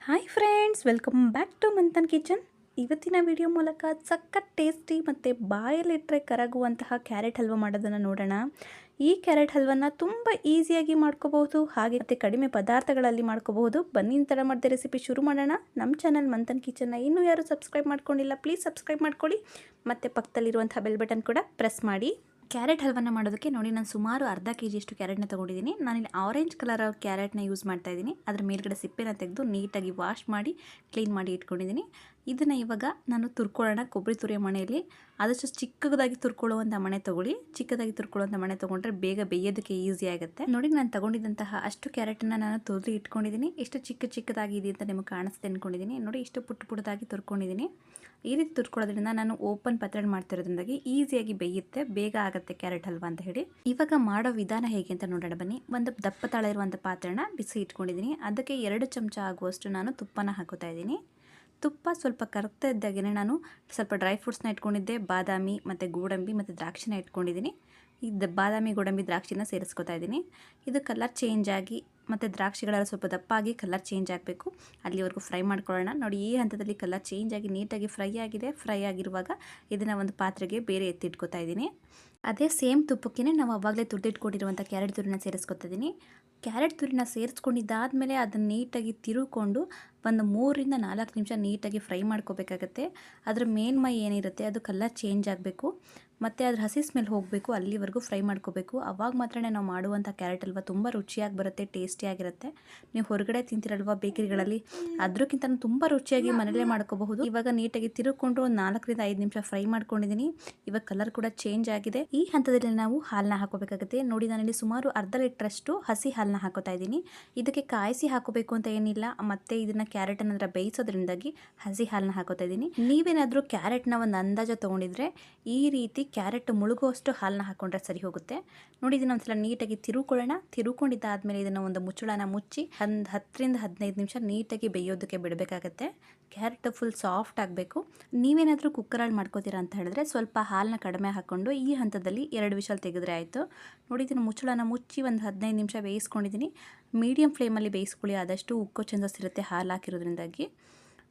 Hi friends, welcome back to Manthan kitchen. ಇವತ್ತಿನ video ಮೂಲಕ ಸಖತ್ ಟೇಸ್ಟಿ ಮತ್ತು ಬಾಯಲ್ಲಿಟ್ಟರೆ ಕರಗುವಂತಹ ಕ್ಯಾರೆಟ್ ಹಲ್ವ ಮಾಡೋದನ್ನು ನೋಡೋಣ. ಈ ಕ್ಯಾರೆಟ್ ಹಲ್ವನ ತುಂಬ ಈಸಿಯಾಗಿ ಮಾಡ್ಕೋಬಹುದು, ಹಾಗೆ ಮತ್ತು ಕಡಿಮೆ ಪದಾರ್ಥಗಳಲ್ಲಿ ಮಾಡ್ಕೋಬಹುದು. ಬನ್ನಿ ತಡ ಮಾಡಿದೆ ರೆಸಿಪಿ ಶುರು ಮಾಡೋಣ. ನಮ್ಮ ಚಾನಲ್ ಮಂಥನ್ ಕಿಚನ್ನ ಇನ್ನೂ ಯಾರು ಸಬ್ಸ್ಕ್ರೈಬ್ ಮಾಡ್ಕೊಂಡಿಲ್ಲ, ಪ್ಲೀಸ್ ಸಬ್ಸ್ಕ್ರೈಬ್ ಮಾಡ್ಕೊಳ್ಳಿ ಮತ್ತು ಪಕ್ಕದಲ್ಲಿರುವಂಥ ಬೆಲ್ ಬಟನ್ ಕೂಡ ಪ್ರೆಸ್ ಮಾಡಿ. ಕ್ಯಾರೆಟ್ ಹಲ್ವನ ಮಾಡೋದಕ್ಕೆ ನೋಡಿ, ನಾನು ಸುಮಾರು ಅರ್ಧ ಕೆಜಿಯಷ್ಟು ಕ್ಯಾರೆಟ್ನ ತೊಗೊಂಡಿದ್ದೀನಿ. ನಾನಿಲ್ಲಿ ಆರೆಂಜ್ ಕಲರ್ ಕ್ಯಾರೆಟ್ನ ಯೂಸ್ ಮಾಡ್ತಾ ಇದ್ದೀನಿ. ಅದರ ಮೇಲ್ಗಡೆ ಸಿಪ್ಪೆನ ತೆಗೆದು ನೀಟಾಗಿ ವಾಶ್ ಮಾಡಿ ಕ್ಲೀನ್ ಮಾಡಿ ಇಟ್ಕೊಂಡಿದ್ದೀನಿ. ಇದನ್ನು ಇವಾಗ ನಾನು ತುರ್ಕೊಳ್ಳೋಣ. ಕೊಬ್ಬರಿ ತುರಿಯೋ ಮಣೆಯಲ್ಲಿ ಆದಷ್ಟು ಚಿಕ್ಕದಾಗಿ ತುರ್ಕೊಳ್ಳುವಂಥ ಮಣೆ ತೊಗೊಳ್ಳಿ. ಚಿಕ್ಕದಾಗಿ ತುರ್ಕೊಳ್ಳುವಂಥ ಮಣೆ ತೊಗೊಂಡ್ರೆ ಬೇಗ ಬೇಯೋದಕ್ಕೆ ಈಸಿ ಆಗುತ್ತೆ. ನೋಡಿ, ನಾನು ತಗೊಂಡಿದ್ದಂತಹ ಅಷ್ಟು ಕ್ಯಾರೆಟನ್ನು ನಾನು ತುರಿದು ಇಟ್ಕೊಂಡಿದ್ದೀನಿ. ಎಷ್ಟು ಚಿಕ್ಕದಾಗಿ ಇದೆ ಅಂತ ನಿಮಗೆ ಕಾಣಿಸ್ತೆ ಅಂದ್ಕೊಂಡಿದ್ದೀನಿ. ನೋಡಿ, ಇಷ್ಟು ಪುಟ್ಟದಾಗಿ ತುರ್ಕೊಂಡಿದ್ದೀನಿ. ಈ ರೀತಿ ತುರ್ಕೊಳ್ಳೋದ್ರಿಂದ ನಾನು ಓಪನ್ ಪಾತ್ರೆ ಮಾಡ್ತಿರೋದ್ರಿಂದಾಗಿ ಈಸಿಯಾಗಿ ಬೇಯುತ್ತೆ, ಬೇಗ ಆಗುತ್ತೆ ಕ್ಯಾರೆಟ್ ಹಲ್ವಾ ಅಂತ ಹೇಳಿ. ಇವಾಗ ಮಾಡೋ ವಿಧಾನ ಹೇಗೆ ಅಂತ ನೋಡೋಣ ಬನ್ನಿ. ಒಂದು ದಪ್ಪ ತಳ ಇರುವಂಥ ಪಾತ್ರೆನ ಬಿಸಿ ಇಟ್ಕೊಂಡಿದ್ದೀನಿ. ಅದಕ್ಕೆ 2 ಚಮಚ ಆಗುವಷ್ಟು ನಾನು ತುಪ್ಪನ ಹಾಕೋತಾ ಇದ್ದೀನಿ. ತುಪ್ಪ ಸ್ವಲ್ಪ ಕರಗ್ತಾ ಇದ್ದಾಗೇ ನಾನು ಸ್ವಲ್ಪ ಡ್ರೈ ಫ್ರೂಟ್ಸ್ನ ಇಟ್ಕೊಂಡಿದ್ದೆ. ಬಾದಾಮಿ ಮತ್ತು ಗೋಡಂಬಿ ಮತ್ತು ದ್ರಾಕ್ಷಿನ ಇಟ್ಕೊಂಡಿದ್ದೀನಿ. ಇದು ಬಾದಾಮಿ, ಗೋಡಂಬಿ, ದ್ರಾಕ್ಷಿನ ಸೇರಿಸ್ಕೊತಾ ಇದ್ದೀನಿ. ಇದು ಕಲರ್ ಚೇಂಜ್ ಆಗಿ ಮತ್ತು ದ್ರಾಕ್ಷಿಗಳೆಲ್ಲ ಸ್ವಲ್ಪ ದಪ್ಪಾಗಿ ಕಲರ್ ಚೇಂಜ್ ಆಗಬೇಕು, ಅಲ್ಲಿವರೆಗೂ ಫ್ರೈ ಮಾಡ್ಕೊಳ್ಳೋಣ. ನೋಡಿ, ಈ ಹಂತದಲ್ಲಿ ಕಲರ್ ಚೇಂಜ್ ಆಗಿ ನೀಟಾಗಿ ಫ್ರೈ ಆಗಿದೆ. ಫ್ರೈ ಆಗಿರುವಾಗ ಇದನ್ನು ಒಂದು ಪಾತ್ರೆಗೆ ಬೇರೆ ಎತ್ತಿಟ್ಕೊತಾ ಇದ್ದೀನಿ. ಅದೇ ಸೇಮ್ ತುಪ್ಪಕ್ಕೆ ನಾವು ಆವಾಗಲೇ ತುರಿದಿಟ್ಕೊಂಡಿರುವಂಥ ಕ್ಯಾರೆಟ್ ತುರಿನ ಸೇರಿಸ್ಕೊತಾ ಇದ್ದೀನಿ. ಕ್ಯಾರೆಟ್ ತುರಿನ ಸೇರಿಸ್ಕೊಂಡಿದ್ದಾದಮೇಲೆ ಅದನ್ನು ನೀಟಾಗಿ ತಿರುಕೊಂಡು ಒಂದು 3 ರಿಂದ 4 ನಿಮಿಷ ನೀಟಾಗಿ ಫ್ರೈ ಮಾಡ್ಕೋಬೇಕಾಗತ್ತೆ. ಅದರ ಮೇಲ್ಮೈ ಏನಿರುತ್ತೆ ಅದು ಕಲರ್ ಚೇಂಜ್ ಆಗಬೇಕು ಮತ್ತು ಅದ್ರ ಹಸಿ ಸ್ಮೆಲ್ ಹೋಗಬೇಕು, ಅಲ್ಲಿವರೆಗೂ ಫ್ರೈ ಮಾಡ್ಕೋಬೇಕು. ಅವಾಗ ಮಾತ್ರ ನಾವು ಮಾಡುವಂಥ ಕ್ಯಾರೆಟ್ ಹಲ್ವ ತುಂಬ ರುಚಿಯಾಗಿ ಬರುತ್ತೆ, ಟೇಸ್ಟಿಯಾಗಿರುತ್ತೆ. ನೀವು ಹೊರಗಡೆ ತಿಂತಿರಲ್ವ ಬೇಕರಿಗಳಲ್ಲಿ, ಅದಕ್ಕಿಂತ ತುಂಬ ರುಚಿಯಾಗಿ ಮನೆಯಲ್ಲೇ ಮಾಡ್ಕೋಬಹುದು. ಇವಾಗ ನೀಟಾಗಿ ತಿರುಕೊಂಡು ಒಂದು 4 ರಿಂದ 5 ನಿಮಿಷ ಫ್ರೈ ಮಾಡ್ಕೊಂಡಿದ್ದೀನಿ. ಇವಾಗ ಕಲರ್ ಕೂಡ ಚೇಂಜ್ ಆಗಿದೆ. ಈ ಹಂತದಲ್ಲಿ ನಾವು ಹಾಲನ್ನ ಹಾಕೋಬೇಕಾಗುತ್ತೆ. ನೋಡಿ, ನಾನಿಲ್ಲಿ ಸುಮಾರು ಅರ್ಧ ಲೀಟ್ರಷ್ಟು ಹಸಿ ಹಾಲನ್ನ ಹಾಕೋತಾ ಇದ್ದೀನಿ. ಇದಕ್ಕೆ ಕಾಯಿಸಿ ಹಾಕೋಬೇಕು ಅಂತ ಏನಿಲ್ಲ, ಮತ್ತು ಇದನ್ನು ಕ್ಯಾರೆಟನ್ನು ಬೇಯಿಸೋದ್ರಿಂದಾಗಿ ಹಸಿ ಹಾಲನ್ನ ಹಾಕೋತಾ ಇದ್ದೀನಿ. ನೀವೇನಾದರೂ ಕ್ಯಾರೆಟ್ನ ಒಂದು ಅಂದಾಜು ತೊಗೊಂಡಿದ್ರೆ ಈ ರೀತಿ ಕ್ಯಾರೆಟ್ ಮುಳುಗುವಷ್ಟು ಹಾಲನ್ನ ಹಾಕೊಂಡ್ರೆ ಸರಿ ಹೋಗುತ್ತೆ. ನೋಡಿ, ಇದನ್ನ ಒಂದ್ಸಲ ನೀಟಾಗಿ ತಿರುಕೊಳ್ಳೋಣ. ತಿರುಕೊಂಡಿದ್ದಾದ್ಮೇಲೆ ಇದನ್ನು ಒಂದು ಮುಚ್ಚಳನ ಮುಚ್ಚಿ 10 ರಿಂದ 15 ನಿಮಿಷ ನೀಟಾಗಿ ಬೇಯೋದಕ್ಕೆ ಬಿಡಬೇಕಾಗತ್ತೆ. ಕ್ಯಾರೆಟ್ ಫುಲ್ ಸಾಫ್ಟ್ ಆಗಬೇಕು. ನೀವೇನಾದರೂ ಕುಕ್ಕರಲ್ಲಿ ಮಾಡ್ಕೋತೀರಾ ಅಂತ ಹೇಳಿದ್ರೆ ಸ್ವಲ್ಪ ಹಾಲನ್ನ ಕಡಿಮೆ ಹಾಕ್ಕೊಂಡು ಈ ಹಂತದಲ್ಲಿ 2 ವಿಷಲ್ ತೆಗೆದ್ರೆ ಆಯಿತು. ನೋಡಿ, ಇದನ್ನು ಮುಚ್ಚಳನ ಮುಚ್ಚಿ ಒಂದು 15 ನಿಮಿಷ ಬೇಯಿಸ್ಕೊಂಡಿದ್ದೀನಿ. ಮೀಡಿಯಂ ಫ್ಲೇಮಲ್ಲಿ ಬೇಯಿಸ್ಕೊಳ್ಳಿ, ಆದಷ್ಟು ಉಕ್ಕೋ ಚಾನ್ಸಸ್ ಇರುತ್ತೆ ಹಾಲು ಹಾಕಿರೋದ್ರಿಂದಾಗಿ.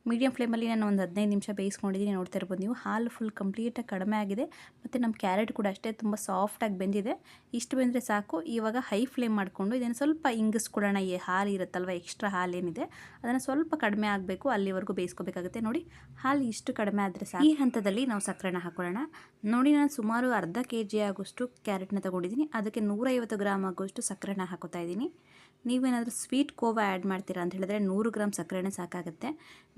ಮೀಡಿಯಂ ಫ್ಲೇಮಲ್ಲಿ ನಾನು ಒಂದು 15 ನಿಮಿಷ ಬೇಯಿಸ್ಕೊಂಡಿದ್ದೀನಿ. ನೋಡ್ತಾ ಇರ್ಬೋದು ನೀವು, ಹಾಲು ಫುಲ್ ಕಂಪ್ಲೀಟಾಗಿ ಕಡಿಮೆ ಆಗಿದೆ ಮತ್ತು ನಮ್ಮ ಕ್ಯಾರೆಟ್ ಕೂಡ ಅಷ್ಟೇ ತುಂಬ ಸಾಫ್ಟಾಗಿ ಬೆಂದಿದೆ. ಇಷ್ಟು ಬೆಂದರೆ ಸಾಕು. ಇವಾಗ ಹೈ ಫ್ಲೇಮ್ ಮಾಡಿಕೊಂಡು ಇದನ್ನು ಸ್ವಲ್ಪ ಇಂಗಿಸ್ಕೊಳ್ಳೋಣ. ಈ ಹಾಲು ಇರುತ್ತಲ್ವ, ಎಕ್ಸ್ಟ್ರಾ ಹಾಲು ಏನಿದೆ ಅದನ್ನು ಸ್ವಲ್ಪ ಕಡಿಮೆ ಆಗಬೇಕು, ಅಲ್ಲಿವರೆಗೂ ಬೇಯಿಸ್ಕೋಬೇಕಾಗುತ್ತೆ. ನೋಡಿ, ಹಾಲು ಇಷ್ಟು ಕಡಿಮೆ ಆದರೆ ಸಾಕು. ಈ ಹಂತದಲ್ಲಿ ನಾವು ಸಕ್ಕರೆನ ಹಾಕೊಳ್ಳೋಣ. ನೋಡಿ, ನಾನು ಸುಮಾರು ಅರ್ಧ kg ಆಗೋಷ್ಟು ಕ್ಯಾರೆಟ್ನ ತೊಗೊಂಡಿದ್ದೀನಿ. ಅದಕ್ಕೆ 150 ಗ್ರಾಮ್ ಆಗೋಷ್ಟು ಸಕ್ಕರೆನ ಹಾಕೋತಾ ಇದ್ದೀನಿ. ನೀವೇನಾದರೂ ಸ್ವೀಟ್ ಕೋವಾ ಆ್ಯಡ್ ಮಾಡ್ತೀರಾ ಅಂತ ಹೇಳಿದ್ರೆ 100 ಗ್ರಾಮ್ ಸಕ್ಕರೆನೇ ಸಾಕಾಗುತ್ತೆ.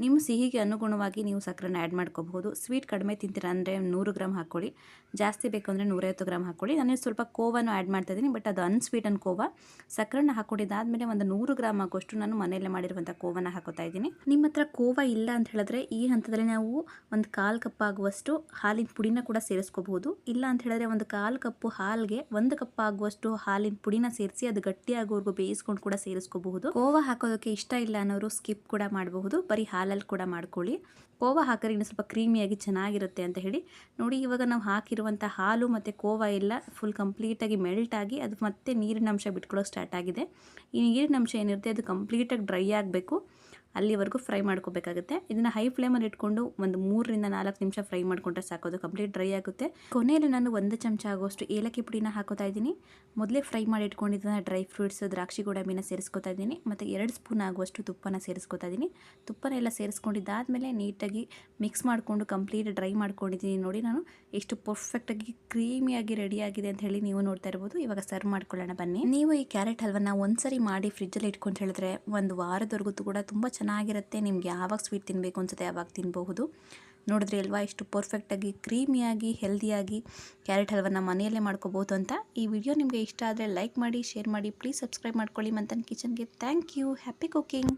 ನಿಮ್ಮ ಸಿಹಿಗೆ ಅನುಗುಣವಾಗಿ ನೀವು ಸಕ್ಕರೆನ ಆ್ಯಡ್ ಮಾಡ್ಕೋಬಹುದು. ಸ್ವೀಟ್ ಕಡಿಮೆ ತಿಂತೀರಾ ಅಂದರೆ 100 ಗ್ರಾಮ್ ಹಾಕ್ಕೊಳ್ಳಿ, ಜಾಸ್ತಿ ಬೇಕು ಅಂದರೆ 150 ಗ್ರಾಮ್ ಹಾಕ್ಕೊಳ್ಳಿ. ನಾನು ಸ್ವಲ್ಪ ಕೋವಾನು ಆ್ಯಡ್ ಮಾಡ್ತಾ ಇದ್ದೀನಿ, ಬಟ್ ಅದು ಅನ್ಸ್ವೀಟನ್ ಕೋವಾ. ಸಕ್ಕರೆನ ಹಾಕ್ಕೊಂಡಿದ್ದಾದಮೇಲೆ ಒಂದು 100 ಗ್ರಾಮ್ ಆಗೋಷ್ಟು ನಾನು ಮನೆಯಲ್ಲೇ ಮಾಡಿರುವಂಥ ಕೋವನ ಹಾಕೋತಾ ಇದ್ದೀನಿ. ನಿಮ್ಮ ಹತ್ರ ಕೋವಾ ಇಲ್ಲ ಅಂತ ಹೇಳಿದ್ರೆ ಈ ಹಂತದಲ್ಲಿ ನಾವು ಒಂದು 1/4 ಕಪ್ ಆಗುವಷ್ಟು ಹಾಲಿನ ಪುಡಿನ ಕೂಡ ಸೇರಿಸ್ಕೋಬಹುದು. ಇಲ್ಲ ಅಂತ ಹೇಳಿದ್ರೆ ಒಂದು 1/4 ಕಪ್ಪು ಹಾಲಿಗೆ 1 ಕಪ್ ಆಗುವಷ್ಟು ಹಾಲಿನ ಪುಡಿನ ಸೇರಿಸಿ ಅದು ಗಟ್ಟಿಯಾಗೋವರೆಗೂ ಬೇಯಿಸ್ಕೊಂಡು ಕೂಡ ಸೇರಿಸ್ಕೋಬಹುದು. ಕೋವಾ ಹಾಕೋದಕ್ಕೆ ಇಷ್ಟ ಇಲ್ಲ ಅನ್ನೋರು ಸ್ಕಿಪ್ ಕೂಡ ಮಾಡಬಹುದು, ಬರೀ ಹಾಲಲ್ಲಿ ಕೂಡ ಮಾಡ್ಕೊಳ್ಳಿ. ಕೋವಾ ಹಾಕಿದ್ರೆ ಇನ್ನೂ ಸ್ವಲ್ಪ ಕ್ರೀಮಿಯಾಗಿ ಚೆನ್ನಾಗಿರುತ್ತೆ ಅಂತ ಹೇಳಿ. ನೋಡಿ, ಇವಾಗ ನಾವು ಹಾಕಿರುವಂಥ ಹಾಲು ಮತ್ತು ಕೋವಾ ಎಲ್ಲ ಫುಲ್ ಕಂಪ್ಲೀಟಾಗಿ ಮೆಲ್ಟ್ ಆಗಿ ಅದು ಮತ್ತೆ ನೀರಿನ ಅಂಶ ಬಿಟ್ಕೊಳ್ಳೋಕೆ ಸ್ಟಾರ್ಟ್ ಆಗಿದೆ. ಈ ನೀರಿನ ಅಂಶ ಏನಿರುತ್ತೆ ಅದು ಕಂಪ್ಲೀಟಾಗಿ ಡ್ರೈ ಆಗಬೇಕು, ಅಲ್ಲಿವರೆಗೂ ಫ್ರೈ ಮಾಡ್ಕೋಬೇಕಾಗುತ್ತೆ. ಇದನ್ನು ಹೈ ಫ್ಲೇಮಲ್ಲಿ ಇಟ್ಕೊಂಡು ಒಂದು 3 ರಿಂದ 4 ನಿಮಿಷ ಫ್ರೈ ಮಾಡಿಕೊಂಡ್ರೆ ಸಾಕೋದು ಕಂಪ್ಲೀಟ್ ಡ್ರೈ ಆಗುತ್ತೆ. ಕೊನೆಯಲ್ಲಿ ನಾನು 1 ಚಮಚ ಆಗುವಷ್ಟು ಏಲಕ್ಕಿ ಪುಡಿನ ಹಾಕೋತಾ ಇದ್ದೀನಿ. ಮೊದಲೇ ಫ್ರೈ ಮಾಡಿ ಇಟ್ಕೊಂಡಿದ್ದ ಡ್ರೈ ಫ್ರೂಟ್ಸ್, ದ್ರಾಕ್ಷಿ, ಗೋಡಂಬಿನ ಸೇರಿಸ್ಕೊತಾ ಇದ್ದೀನಿ ಮತ್ತು 2 ಸ್ಪೂನ್ ಆಗುವಷ್ಟು ತುಪ್ಪನ ಸೇರಿಸ್ಕೊತಾ ಇದ್ದೀನಿ. ತುಪ್ಪನ ಎಲ್ಲ ಸೇರಿಸ್ಕೊಂಡಿದ್ದಾದಮೇಲೆ ನೀಟಾಗಿ ಮಿಕ್ಸ್ ಮಾಡಿಕೊಂಡು ಕಂಪ್ಲೀಟ್ ಡ್ರೈ ಮಾಡ್ಕೊಂಡಿದ್ದೀನಿ. ನೋಡಿ, ನಾನು ಎಷ್ಟು ಪರ್ಫೆಕ್ಟಾಗಿ ಕ್ರೀಮಿಯಾಗಿ ರೆಡಿಯಾಗಿದೆ ಅಂತ ಹೇಳಿ ನೀವು ನೋಡ್ತಾ ಇರ್ಬೋದು. ಇವಾಗ ಸರ್ವ್ ಮಾಡ್ಕೊಳ್ಳೋಣ ಬನ್ನಿ. ನೀವು ಈ ಕ್ಯಾರೆಟ್ ಹಲ್ವನ ಒಂದ್ಸರಿ ಮಾಡಿ ಫ್ರಿಜ್ಜಲ್ಲಿ ಇಟ್ಕೊಂಡು ಹೇಳಿದ್ರೆ ಒಂದು ವಾರದವರೆಗೂ ಕೂಡ ತುಂಬ ಚೆನ್ನಾಗಿರುತ್ತೆ. ನಿಮ್ಗೆ ಯಾವಾಗ ಸ್ವೀಟ್ ತಿನ್ನಬೇಕು ಅನ್ಸುತ್ತೆ ಯಾವಾಗ ತಿನ್ನಬಹುದು. ನೋಡಿದ್ರಿ ಅಲ್ವಾ, ಎಷ್ಟು ಪರ್ಫೆಕ್ಟಾಗಿ ಕ್ರೀಮಿಯಾಗಿ ಹೆಲ್ದಿಯಾಗಿ ಕ್ಯಾರೆಟ್ ಹಲ್ವನ ಮನೆಯಲ್ಲೇ ಮಾಡ್ಕೋಬೋದು ಅಂತ. ಈ ವಿಡಿಯೋ ನಿಮಗೆ ಇಷ್ಟ ಆದರೆ ಲೈಕ್ ಮಾಡಿ, ಶೇರ್ ಮಾಡಿ, ಪ್ಲೀಸ್ ಸಬ್ಸ್ಕ್ರೈಬ್ ಮಾಡ್ಕೊಳ್ಳಿ ಮಂಥನ್ ಕಿಚನ್ಗೆ. Thank you. Happy cooking.